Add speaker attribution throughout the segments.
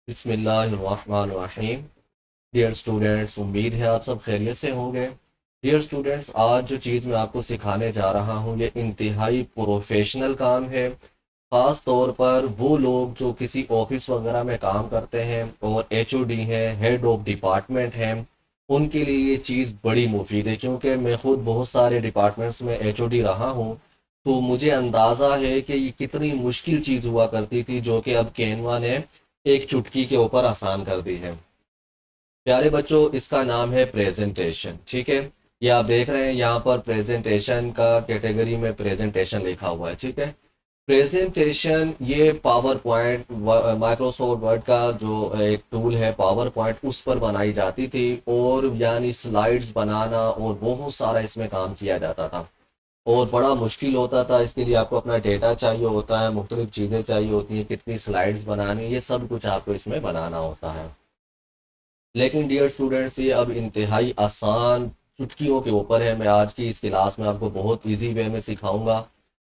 Speaker 1: बिस्मिल्लाहिर्रहमानिर्रहीम। Dear students, उम्मीद है आप सब खैरियत से होंगे। डियर स्टूडेंट्स, आज जो चीज़ मैं आपको सिखाने जा रहा हूँ ये इंतहाई प्रोफेशनल काम है। ख़ास तौर पर वो लोग जो किसी ऑफिस वगैरह में काम करते हैं और एचओडी हैं, हेड ऑफ डिपार्टमेंट हैं, उनके लिए ये चीज़ बड़ी मुफीद है, क्योंकि मैं खुद बहुत सारे डिपार्टमेंट्स में एचओडी रहा हूँ। तो मुझे अंदाज़ा है कि ये कितनी मुश्किल चीज़ हुआ करती थी, जो कि अब कैनवा ने एक चुटकी के ऊपर आसान कर दी है। प्यारे बच्चों, इसका नाम है प्रेजेंटेशन। ठीक है, ये आप देख रहे हैं यहाँ पर प्रेजेंटेशन का कैटेगरी में प्रेजेंटेशन लिखा हुआ है। ठीक है, प्रेजेंटेशन ये पावर पॉइंट, माइक्रोसॉफ्ट वर्ड का जो एक टूल है पावर पॉइंट, उस पर बनाई जाती थी। और यानी स्लाइड्स बनाना और बहुत सारा इसमें काम किया जाता था और बड़ा मुश्किल होता था। इसके लिए आपको अपना डेटा चाहिए होता है, मुख्तलिफ चीज़ें चाहिए होती हैं, कितनी स्लाइड्स बनानी, ये सब कुछ आपको इसमें बनाना होता है। लेकिन डियर स्टूडेंट्स, ये अब इंतहाई आसान चुटकियों के ऊपर है। मैं आज की इस क्लास में आपको बहुत इजी वे में सिखाऊंगा।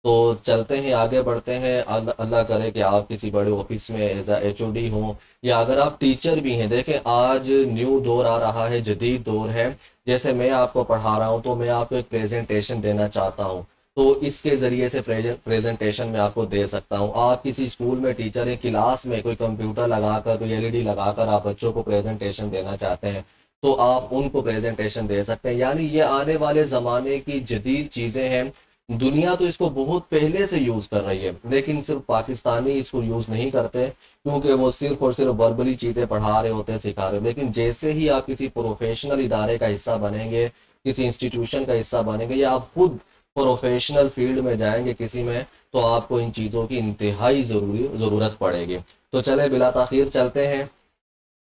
Speaker 1: तो चलते हैं, आगे बढ़ते हैं। अल्लाह अल्लाह करे कि आप किसी बड़े ऑफिस में एज आ एचओडी हों, या अगर आप टीचर भी हैं। देखें, आज न्यू दौर आ रहा है, जदीद दौर है। जैसे मैं आपको पढ़ा रहा हूँ तो मैं आपको एक प्रेजेंटेशन देना चाहता हूँ, तो इसके ज़रिए से प्रेजेंटेशन मैं आपको दे सकता हूँ। आप किसी स्कूल में टीचर हैं, क्लास में कोई कंप्यूटर लगाकर, कोई एलईडी लगाकर आप बच्चों को प्रेजेंटेशन देना चाहते हैं, तो आप उनको प्रेजेंटेशन दे सकते हैं। यानी ये आने वाले ज़माने की जदीद चीज़ें हैं। दुनिया तो इसको बहुत पहले से यूज़ कर रही है, लेकिन सिर्फ पाकिस्तानी इसको यूज़ नहीं करते, क्योंकि वो सिर्फ और सिर्फ वर्बली चीज़ें पढ़ा रहे होते हैं, सिखा रहे होते हैं। लेकिन जैसे ही आप किसी प्रोफेशनल इदारे का हिस्सा बनेंगे, किसी इंस्टीट्यूशन का हिस्सा बनेंगे, या आप खुद प्रोफेशनल फील्ड में जाएंगे किसी में, तो आपको इन चीज़ों की इंतहाई ज़रूरत पड़ेगी। तो चले बिला ताखीर चलते हैं।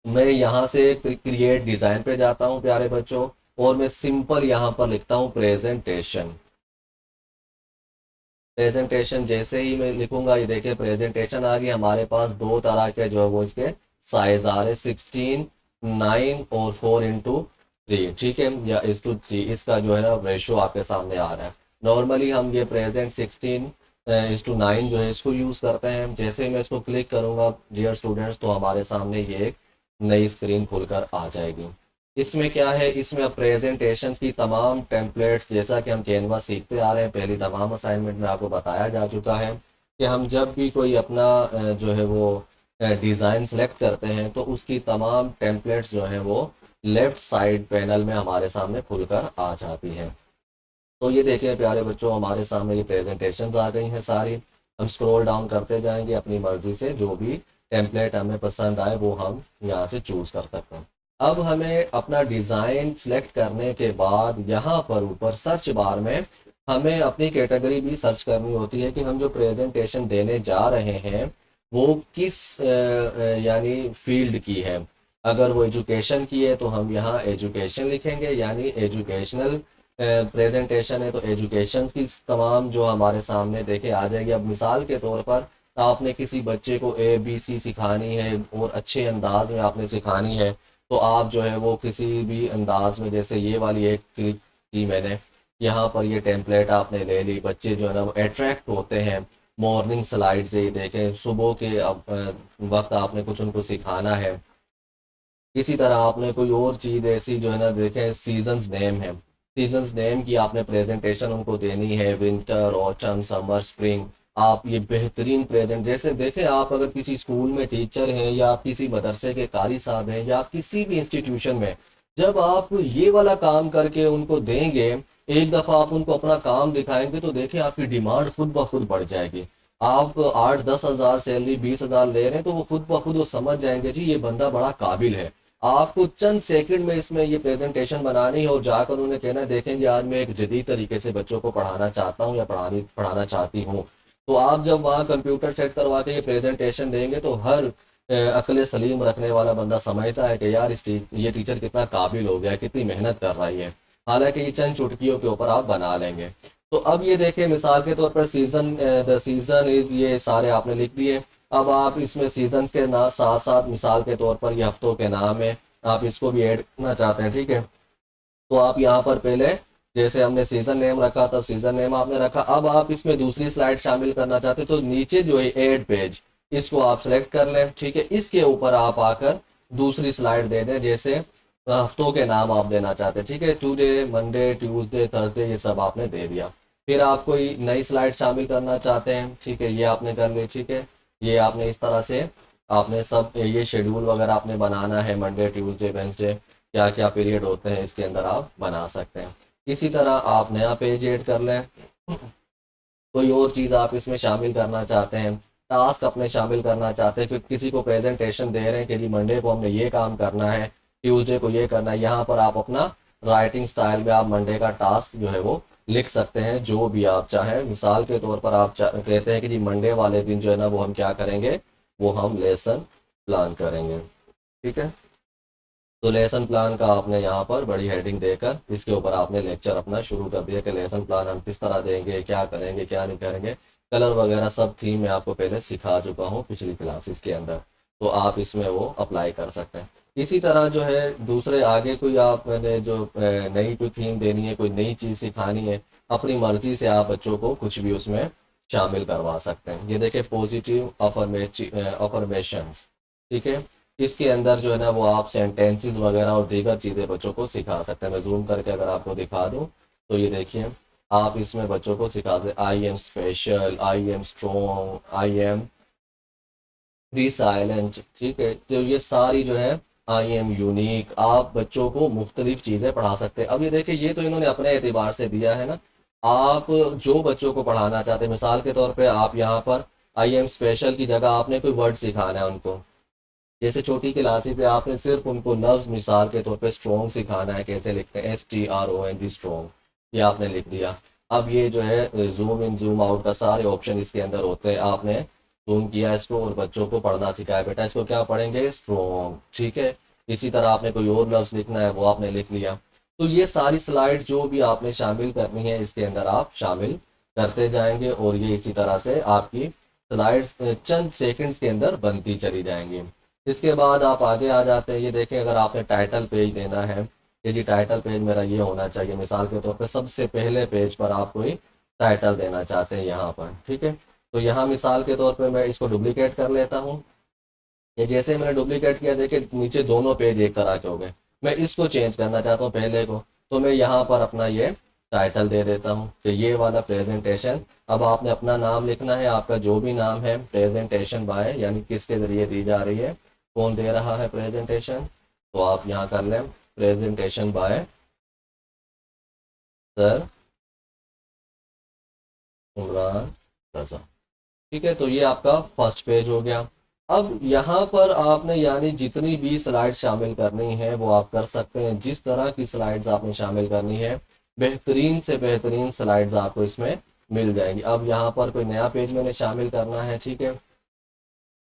Speaker 1: मैं यहाँ से क्रिएट डिज़ाइन पे जाता हूँ प्यारे बच्चों, और मैं सिंपल यहाँ पर लिखता हूँ प्रेजेंटेशन। प्रेजेंटेशन जैसे ही मैं लिखूंगा, ये देखिए प्रेजेंटेशन आ गई हमारे पास। दो तरह के जो है वो इसके साइज आ रहे, 16, 9 और 4:3। ठीक है, या 1:3, इसका जो है ना रेशो आपके सामने आ रहा है। नॉर्मली हम ये प्रेजेंट 16:9 जो है इसको यूज़ करते हैं। जैसे मैं इसको क्लिक करूंगा डियर स्टूडेंट्स, तो हमारे सामने ये एक नई स्क्रीन खुलकर आ जाएगी। इसमें क्या है, इसमें प्रेजेंटेशंस की तमाम टेम्पलेट्स, जैसा कि हम कैनवा सीखते आ रहे हैं, पहली तमाम असाइनमेंट में आपको बताया जा चुका है कि हम जब भी कोई अपना जो है वो डिज़ाइन सेलेक्ट करते हैं, तो उसकी तमाम टेम्पलेट्स जो हैं वो लेफ़्ट साइड पैनल में हमारे सामने खुलकर आ जाती हैं। तो ये देखिए प्यारे बच्चों, हमारे सामने ये प्रेजेंटेशंस आ गई हैं सारी। हम स्क्रॉल डाउन करते जाएंगे, अपनी मर्जी से जो भी टेम्पलेट हमें पसंद आए वो हम यहाँ से चूज़ कर सकते हैं। अब हमें अपना डिज़ाइन सेलेक्ट करने के बाद यहाँ पर ऊपर सर्च बार में हमें अपनी कैटेगरी भी सर्च करनी होती है कि हम जो प्रेजेंटेशन देने जा रहे हैं वो किस यानी फील्ड की है। अगर वो एजुकेशन की है तो हम यहाँ एजुकेशन लिखेंगे, यानी एजुकेशनल प्रेजेंटेशन है तो एजुकेशन की तमाम जो हमारे सामने देखे आ जाएगी। अब मिसाल के तौर पर आपने किसी बच्चे को ABC सिखानी है और अच्छे अंदाज में आपने सिखानी है, तो आप जो है वो किसी भी अंदाज में, जैसे ये वाली एक क्लिक की मैंने, यहाँ पर ये टेम्पलेट आपने ले ली। बच्चे जो है ना वो अट्रैक्ट होते हैं मॉर्निंग स्लाइड से। देखें, सुबह के वक्त आपने कुछ उनको सिखाना है। इसी तरह आपने कोई और चीज़ ऐसी जो है ना, देखें सीजन्स नेम है, सीजन्स नेम की आपने प्रेजेंटेशन उनको देनी है, विंटर, ऑटम, समर, स्प्रिंग। आप ये बेहतरीन प्रेजेंट, जैसे देखें आप अगर किसी स्कूल में टीचर हैं, या आप किसी मदरसे के कारी साहब हैं, या आप किसी भी इंस्टीट्यूशन में, जब आप ये वाला काम करके उनको देंगे, एक दफ़ा आप उनको अपना काम दिखाएंगे, तो देखिए आपकी डिमांड खुद ब खुद बढ़ जाएगी। आप 8-10 हज़ार सैलरी, 20 हज़ार ले रहे हैं, तो वो खुद ब खुद वो समझ जाएंगे जी ये बंदा बड़ा काबिल है। आपको चंद सेकंड में इसमें ये प्रेजेंटेशन बनानी है और जाकर उन्हें कहना, देखेंगे आज मैं एक जदीद तरीके से बच्चों को पढ़ाना चाहता हूँ या पढ़ाना चाहती हूँ। तो आप जब वहाँ कंप्यूटर सेट करवा के ये प्रेजेंटेशन देंगे, तो हर अक्ल सलीम रखने वाला बंदा समझता है कि यार ये टीचर कितना काबिल हो गया, कितनी मेहनत कर रही है। हालांकि ये चंद चुटकियों के ऊपर आप बना लेंगे। तो अब ये देखें, मिसाल के तौर पर सीजन, द सीजन इज, ये सारे आपने लिख दिए। अब आप इसमें सीजन्स के ना साथ साथ, मिसाल के तौर पर ये हफ्तों के नाम है, आप इसको भी ऐड करना चाहते हैं, ठीक है। तो आप यहाँ पर पहले जैसे हमने सीजन नेम रखा था, सीजन नेम आपने रखा। अब आप इसमें दूसरी स्लाइड शामिल करना चाहते हैं, तो नीचे जो है ऐड पेज, इसको आप सेलेक्ट कर लें, ठीक है। इसके ऊपर आप आकर दूसरी स्लाइड दे दें, जैसे हफ्तों के नाम आप देना चाहते हैं, ठीक है, टुडे, मंडे, ट्यूसडे, थर्सडे, ये सब आपने दे दिया। फिर आप कोई नई स्लाइड शामिल करना चाहते हैं, ठीक है, ये आपने कर ली, ठीक है। ये आपने इस तरह से आपने सब ये शेड्यूल वगैरह आपने बनाना है, मंडे, ट्यूसडे, वेंसडे, क्या क्या पीरियड होते हैं इसके अंदर आप बना सकते हैं। इसी तरह आप नया पेज ऐड कर लें। कोई और चीज़ आप इसमें शामिल करना चाहते हैं, टास्क अपने शामिल करना चाहते हैं, फिर किसी को प्रेजेंटेशन दे रहे हैं कि जी मंडे को हमने ये काम करना है, ट्यूसडे को ये करना है, यहाँ पर आप अपना राइटिंग स्टाइल में आप मंडे का टास्क जो है वो लिख सकते हैं, जो भी आप चाहें। मिसाल के तौर पर आप कहते हैं कि जी मंडे वाले दिन जो है ना वो हम क्या करेंगे, वो हम लेसन प्लान करेंगे, ठीक है। तो लेसन प्लान का आपने यहाँ पर बड़ी हेडिंग देकर इसके ऊपर आपने लेक्चर अपना शुरू कर दिया कि लेसन प्लान हम किस तरह देंगे, क्या करेंगे, क्या नहीं करेंगे, कलर वगैरह सब थीम मैं आपको पहले सिखा चुका हूँ पिछली क्लासेस के अंदर, तो आप इसमें वो अप्लाई कर सकते हैं। इसी तरह जो है दूसरे आगे कोई आपने जो नई कोई थीम देनी है, कोई नई चीज़ सिखानी है, अपनी मर्जी से आप बच्चों को कुछ भी उसमें शामिल करवा सकते हैं। ये देखें पॉजिटिव अफर्मेशंस, ठीक है। इसके अंदर जो है ना वो आप सेंटेंसेस वगैरह और दीगर चीज़ें बच्चों को सिखा सकते हैं। मैं जूम करके अगर आपको दिखा दूँ तो ये देखिए, आप इसमें बच्चों को सिखा दें I am special, I am strong, I am be silent, ठीक है। तो ये सारी जो है आई एम यूनिक, आप बच्चों को मुख्तलिफ चीज़ें पढ़ा सकते हैं। अब ये देखिए, ये तो इन्होंने अपने एतबार से दिया है ना, आप जो बच्चों को पढ़ाना चाहते हैं, मिसाल के तौर पे आप यहाँ पर आई एम स्पेशल की जगह आपने कोई वर्ड सिखाना है उनको, जैसे छोटी क्लासेस पे आपने सिर्फ उनको लफ्ज मिसाल के तौर पे स्ट्रॉन्ग सिखाना है, कैसे लिखते हैं, STRONG स्ट्रॉन्ग, ये आपने लिख दिया। अब ये जो है जूम इन जूम आउट का सारे ऑप्शन इसके अंदर होते हैं, आपने जूम किया इसको और बच्चों को पढ़ना सिखाया, बेटा इसको क्या पढ़ेंगे, स्ट्रॉन्ग, ठीक है। इसी तरह आपने कोई और लफ्ज लिखना है वो आपने लिख लिया। तो ये सारी स्लाइड जो भी आपने शामिल करनी है इसके अंदर आप शामिल करते जाएंगे और ये इसी तरह से आपकी स्लाइड्स चंद सेकंड्स के अंदर बनती चली जाएंगी। इसके बाद आप आगे आ जाते हैं, ये देखें अगर आपने टाइटल पेज देना है, ये जी टाइटल पेज मेरा ये होना चाहिए, मिसाल के तौर पे सबसे पहले पेज पर आप कोई टाइटल देना चाहते हैं यहाँ पर, ठीक है। तो यहाँ मिसाल के तौर पे मैं इसको डुप्लीकेट कर लेता हूँ। ये जैसे मैंने डुप्लीकेट किया, देखिए नीचे दोनों पेज एक तरह के हो गए। मैं इसको चेंज करना चाहता हूँ पहले को, तो मैं यहाँ पर अपना ये टाइटल दे देता हूँ कि ये वाला प्रेजेंटेशन। अब आपने अपना नाम लिखना है, आपका जो भी नाम है, प्रेजेंटेशन बाय यानी किसके जरिए दी जा रही है, कौन दे रहा है प्रेजेंटेशन, तो आप यहाँ कर लें प्रेजेंटेशन बाय सर इमरान रजा, ठीक है। तो ये आपका फर्स्ट पेज हो गया। अब यहाँ पर आपने यानी जितनी भी स्लाइड शामिल करनी है वो आप कर सकते हैं, जिस तरह की स्लाइड्स आपने शामिल करनी है बेहतरीन से बेहतरीन स्लाइड्स आपको इसमें मिल जाएंगी। अब यहाँ पर कोई नया पेज मैंने शामिल करना है, ठीक है,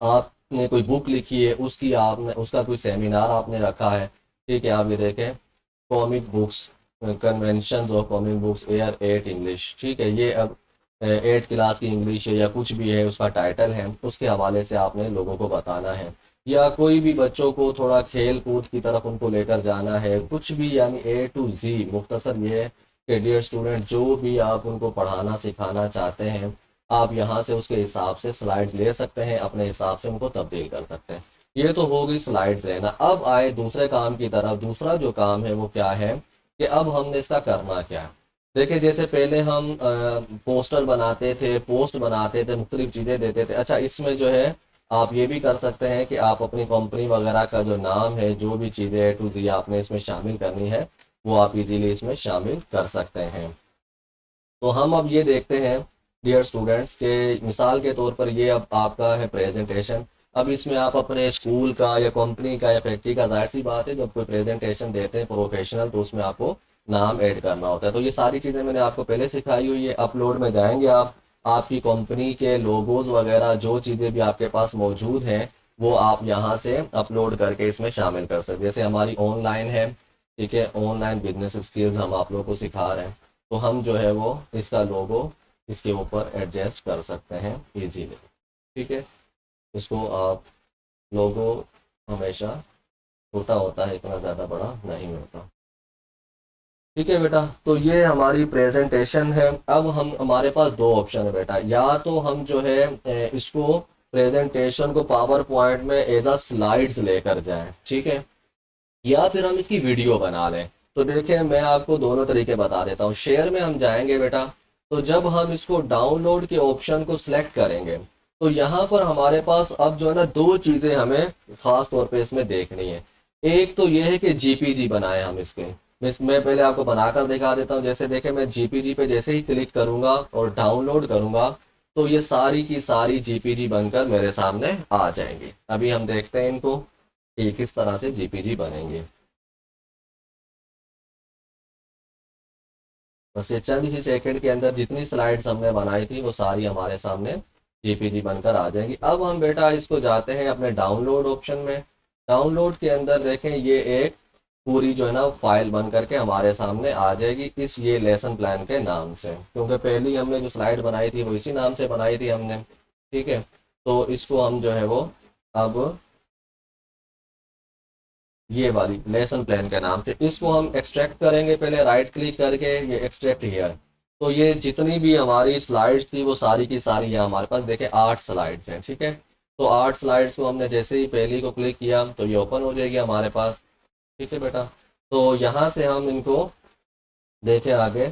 Speaker 1: आपने कोई बुक लिखी है, उसकी आपने उसका कोई सेमिनार आपने रखा है, ठीक है। आप ये देखें comic books, convention of comic books air 8 English, ठीक है। ये अब 8 क्लास की इंग्लिश है या कुछ भी है उसका टाइटल है, उसके हवाले से आपने लोगों को बताना है। या कोई भी बच्चों को थोड़ा खेल कूद की तरफ उनको लेकर जाना है, कुछ भी यानी A to Z, मुख्तसर ये है कि डियर स्टूडेंट जो भी आप उनको पढ़ाना सिखाना चाहते हैं, आप यहाँ से उसके हिसाब से स्लाइड्स ले सकते हैं, अपने हिसाब से उनको तब्दील कर सकते हैं। ये तो हो गई स्लाइड्स लेना। अब आए दूसरे काम की तरफ। दूसरा जो काम है वो क्या है कि अब हमने इसका करना क्या है। देखिए जैसे पहले हम पोस्टर बनाते थे, पोस्ट बनाते थे, मुख्तलिफ चीज़ें देते थे। अच्छा इसमें जो है आप ये भी कर सकते हैं कि आप अपनी कंपनी वगैरह का जो नाम है, जो भी चीज़ें A to Z आपने इसमें शामिल करनी है वो आप इजीली इसमें शामिल कर सकते हैं। तो हम अब ये देखते हैं डियर स्टूडेंट्स के मिसाल के तौर पर ये अब आपका है प्रेजेंटेशन। अब इसमें आप अपने स्कूल का या कंपनी का या फैक्ट्री का, जाहिर सी बात है जब कोई प्रेजेंटेशन देते हैं प्रोफेशनल तो उसमें आपको नाम ऐड करना होता है। तो ये सारी चीज़ें मैंने आपको पहले सिखाई हुई है। अपलोड में जाएंगे आप, आपकी कंपनी के लोगोज वगैरह जो चीज़ें भी आपके पास मौजूद हैं वो आप यहाँ से अपलोड करके इसमें शामिल कर सकते हैं। जैसे हमारी ऑनलाइन है, ठीक है, ऑनलाइन बिजनेस स्किल्स हम आप लोगों को सिखा रहे हैं, तो हम जो है वो इसका लोगो इसके ऊपर एडजस्ट कर सकते हैं इजीली, ठीक है। इसको आप लोगो हमेशा छोटा होता है, इतना ज़्यादा बड़ा नहीं होता, ठीक है बेटा। तो ये हमारी प्रेजेंटेशन है। अब हम हमारे पास दो ऑप्शन है बेटा, या तो हम जो है इसको प्रेजेंटेशन को पावर पॉइंट में एज अ स्लाइड्स लेकर जाएं, ठीक है, या फिर हम इसकी वीडियो बना लें। तो देखिए मैं आपको दोनों तरीके बता देता हूँ। शेयर में हम जाएंगे बेटा, तो जब हम इसको डाउनलोड के ऑप्शन को सिलेक्ट करेंगे तो यहाँ पर हमारे पास अब जो है ना दो चीजें हमें खास तौर पे इसमें देखनी है। एक तो ये है कि जीपीजी बनाए हम इसके। मैं पहले आपको बनाकर दिखा देता हूँ। जैसे देखे मैं जीपीजी पे जैसे ही क्लिक करूंगा और डाउनलोड करूंगा तो ये सारी की सारी जीपीजी बनकर मेरे सामने आ जाएंगी। अभी हम देखते हैं इनको कि किस तरह से जीपीजी बनेंगे। बस ये चंद ही सेकंड के अंदर जितनी स्लाइड्स हमने बनाई थी वो सारी हमारे सामने जीपीजी बनकर आ जाएंगी। अब हम बेटा इसको जाते हैं अपने डाउनलोड ऑप्शन में। डाउनलोड के अंदर देखें ये एक पूरी जो है ना फाइल बन करके हमारे सामने आ जाएगी इस ये लेसन प्लान के नाम से, क्योंकि पहली हमने जो स्लाइड बनाई थी वो इसी नाम से बनाई थी हमने, ठीक है। तो इसको हम जो है वो अब ये वाली लेसन प्लान के नाम से इसको हम एक्सट्रैक्ट करेंगे। पहले राइट क्लिक करके ये एक्सट्रैक्ट हियर, तो ये जितनी भी हमारी स्लाइड्स थी वो सारी की सारी है हमारे पास। देखें 8 स्लाइड्स हैं, ठीक है। तो 8 स्लाइड्स को हमने जैसे ही पहली को क्लिक किया तो ये ओपन हो जाएगी हमारे पास, ठीक है बेटा। तो यहाँ से हम इनको देखें आगे,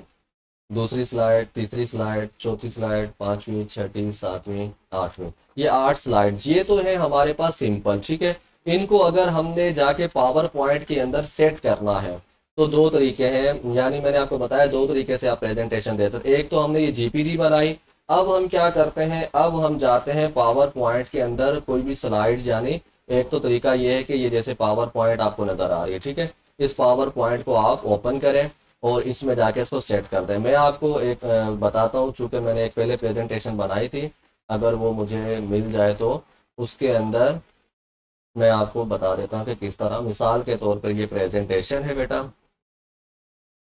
Speaker 1: दूसरी स्लाइड, तीसरी स्लाइड, चौथी स्लाइड, पांचवी, छठी, सातवीं, आठवीं, ये 8 स्लाइड्स ये तो है हमारे पास सिंपल, ठीक है। इनको अगर हमने जाके पावर पॉइंट के अंदर सेट करना है तो दो तरीके हैं, यानी मैंने आपको बताया दो तरीके से आप प्रेजेंटेशन दे सकते। एक तो हमने ये जीपीजी बनाई, अब हम क्या करते हैं, अब हम जाते हैं पावर पॉइंट के अंदर कोई भी स्लाइड, यानी एक तो तरीका ये है कि ये जैसे पावर पॉइंट आपको नजर आ रही है, ठीक है, इस पावर पॉइंट को आप ओपन करें और इसमें जाके इसको सेट कर दें। मैं आपको एक बताता हूँ, चूंकि मैंने एक पहले प्रेजेंटेशन बनाई थी, अगर वो मुझे मिल जाए तो उसके अंदर मैं आपको बता देता हूँ कि किस तरह। मिसाल के तौर पर ये प्रेजेंटेशन है बेटा,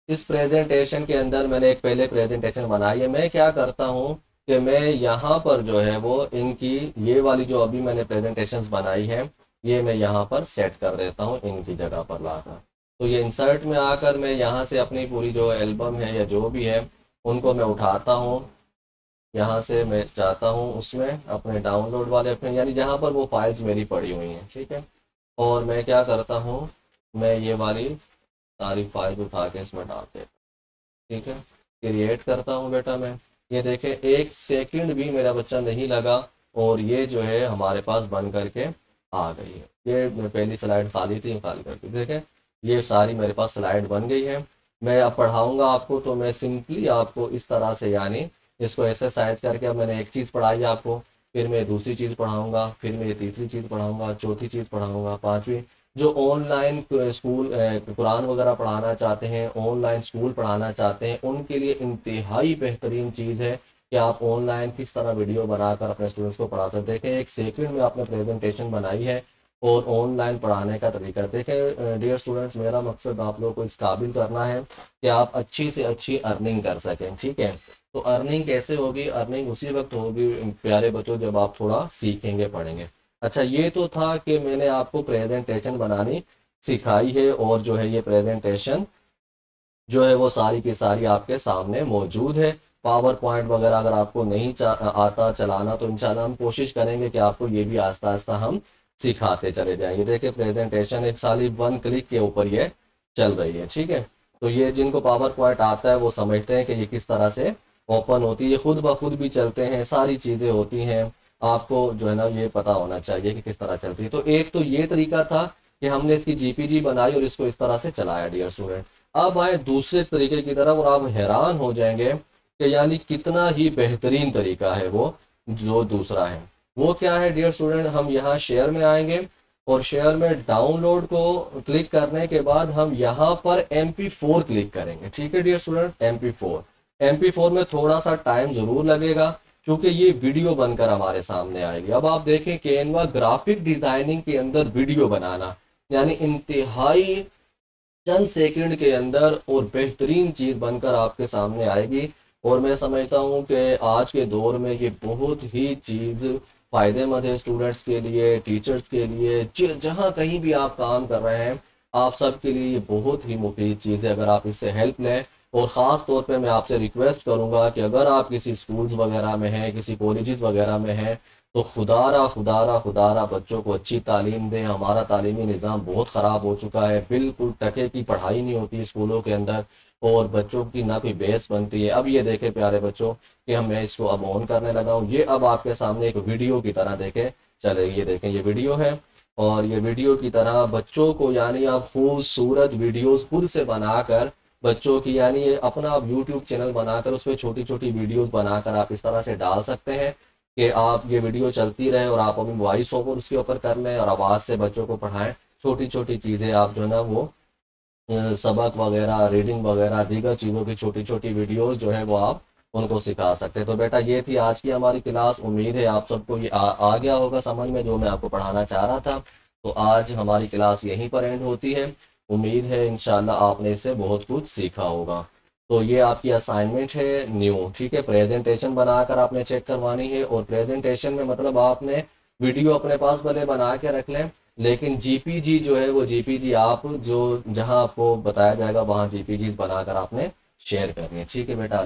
Speaker 1: इस प्रेजेंटेशन के अंदर मैंने एक पहले प्रेजेंटेशन बनाई है। मैं क्या करता हूँ कि मैं यहाँ पर जो है वो इनकी ये वाली जो अभी मैंने प्रेजेंटेशंस बनाई है ये मैं यहाँ पर सेट कर देता हूँ इनकी जगह पर लाकर। तो ये इंसर्ट में आकर मैं यहाँ से अपनी पूरी जो एल्बम है या जो भी है उनको मैं उठाता हूँ, यहाँ से मैं चाहता हूँ उसमें अपने डाउनलोड वाले अपने, यानी जहाँ पर वो फाइल्स मेरी पड़ी हुई हैं, ठीक है। और मैं क्या करता हूँ, मैं ये वाली सारी फाइल उठा के इसमें डाल देता हूँ, ठीक है। क्रिएट करता हूँ बेटा मैं, ये देखें 1 सेकंड भी मेरा बच्चा नहीं लगा और ये जो है हमारे पास बन करके आ गई है। ये मैं पहली स्लाइड खाली थी, खाली करके देखें ये सारी मेरे पास स्लाइड बन गई है। मैं अब पढ़ाऊँगा आपको तो मैं सिंपली आपको इस तरह से, यानी इसको एक्सरसाइज करके, अब मैंने एक चीज़ पढ़ाई आपको, फिर मैं दूसरी चीज़ पढ़ाऊंगा, फिर मैं तीसरी चीज़ पढ़ाऊंगा, चौथी चीज़ पढ़ाऊंगा, पांचवी। जो ऑनलाइन स्कूल कुरान वगैरह पढ़ाना चाहते हैं, ऑनलाइन स्कूल पढ़ाना चाहते हैं, उनके लिए इंतहाई बेहतरीन चीज़ है कि आप ऑनलाइन किस तरह वीडियो बनाकर अपने स्टूडेंट्स को पढ़ा सकते हैं। देखें 1 सेकंड में आपने प्रेजेंटेशन बनाई है और ऑनलाइन पढ़ाने का तरीका। देखें डियर स्टूडेंट्स, मेरा मकसद आप लोगों को इस काबिल करना है कि आप अच्छी से अच्छी अर्निंग कर सकें, ठीक है। तो अर्निंग कैसे होगी, अर्निंग उसी वक्त होगी प्यारे बच्चों जब आप थोड़ा सीखेंगे, पढ़ेंगे। अच्छा ये तो था कि मैंने आपको प्रेजेंटेशन बनानी सिखाई है और जो है ये प्रेजेंटेशन जो है वो सारी की सारी आपके सामने मौजूद है। पावर पॉइंट वगैरह अगर आपको नहीं आता चलाना तो इंशाल्लाह हम कोशिश करेंगे कि आपको ये भी आस्ता आस्ता हम सिखाते चले जाएंगे। देखिए प्रेजेंटेशन एक साली 1 क्लिक के ऊपर ये चल रही है, ठीक है। तो ये जिनको पावर पॉइंट आता है वो समझते हैं कि ये किस तरह से ओपन होती है, खुद ब खुद भी चलते हैं, सारी चीज़ें होती हैं। आपको जो है ना ये पता होना चाहिए कि किस तरह चलती है। तो एक तो ये तरीका था कि हमने इसकी जीपीजी बनाई और इसको इस तरह से चलाया डियर स्टूडेंट। अब आए दूसरे तरीके की तरफ और आप हैरान हो जाएंगे कि यानी कितना ही बेहतरीन तरीका है वो जो दूसरा है। वो क्या है डियर स्टूडेंट, हम यहाँ शेयर में आएंगे और शेयर में डाउनलोड को क्लिक करने के बाद हम यहाँ पर MP4 क्लिक करेंगे, ठीक है डियर स्टूडेंट। MP4 में थोड़ा सा टाइम जरूर लगेगा क्योंकि ये वीडियो बनकर हमारे सामने आएगी। अब आप देखें कैनवा ग्राफिक डिजाइनिंग के अंदर वीडियो बनाना यानी इंतहाई चंद सेकंड के अंदर और बेहतरीन चीज बनकर आपके सामने आएगी। और मैं समझता हूँ कि आज के दौर में ये बहुत ही चीज फायदेमंद है स्टूडेंट्स के लिए, टीचर्स के लिए, जहाँ कहीं भी आप काम कर रहे हैं आप सबके लिए ये बहुत ही मुफीद चीज़ है अगर आप इससे हेल्प लें। और ख़ास तौर पे मैं आपसे रिक्वेस्ट करूंगा कि अगर आप किसी स्कूल्स वगैरह में हैं, किसी कॉलेजेस वगैरह में हैं, तो खुदारा बच्चों को अच्छी तालीम दें। हमारा तालीमी निज़ाम बहुत ख़राब हो चुका है, बिल्कुल टके की पढ़ाई नहीं होती स्कूलों के अंदर, और बच्चों की ना कोई बेस बनती है। अब ये देखें प्यारे बच्चों कि हम मैं इसको अब ऑन करने लगा हूँ, ये अब आपके सामने एक वीडियो की तरह देखें चले, ये देखें ये वीडियो है, और ये वीडियो की तरह बच्चों को यानी आप खूबसूरत वीडियोस खुद से बनाकर बच्चों की, यानी ये अपना आप यूट्यूब चैनल बनाकर उस पर छोटी छोटी वीडियोस बनाकर आप इस तरह से डाल सकते हैं कि आप ये वीडियो चलती रहे और आप अभी वॉइस ओवर उसके ऊपर कर लें और आवाज़ से बच्चों को पढ़ाएं। छोटी छोटी चीज़ें आप जो है ना वो सबक वगैरह, रीडिंग वगैरह, दीगर चीज़ों की छोटी छोटी वीडियोस जो है वो आप उनको सिखा सकते हैं। तो बेटा ये थी आज की हमारी क्लास। उम्मीद है आप सबको ये आ गया होगा समझ में जो मैं आपको पढ़ाना चाह रहा था। तो आज हमारी क्लास यहीं पर एंड होती है। उम्मीद है इंशाल्लाह आपने इससे बहुत कुछ सीखा होगा। तो ये आपकी असाइनमेंट है न्यू, ठीक है। प्रेजेंटेशन बनाकर आपने चेक करवानी है, और प्रेजेंटेशन में मतलब आपने वीडियो अपने पास भले बना के रख लें, लेकिन जीपीजी जो है वो जीपीजी आप जो जहां आपको बताया जाएगा वहां जीपीजी बनाकर आपने शेयर करनी है, ठीक है बेटा।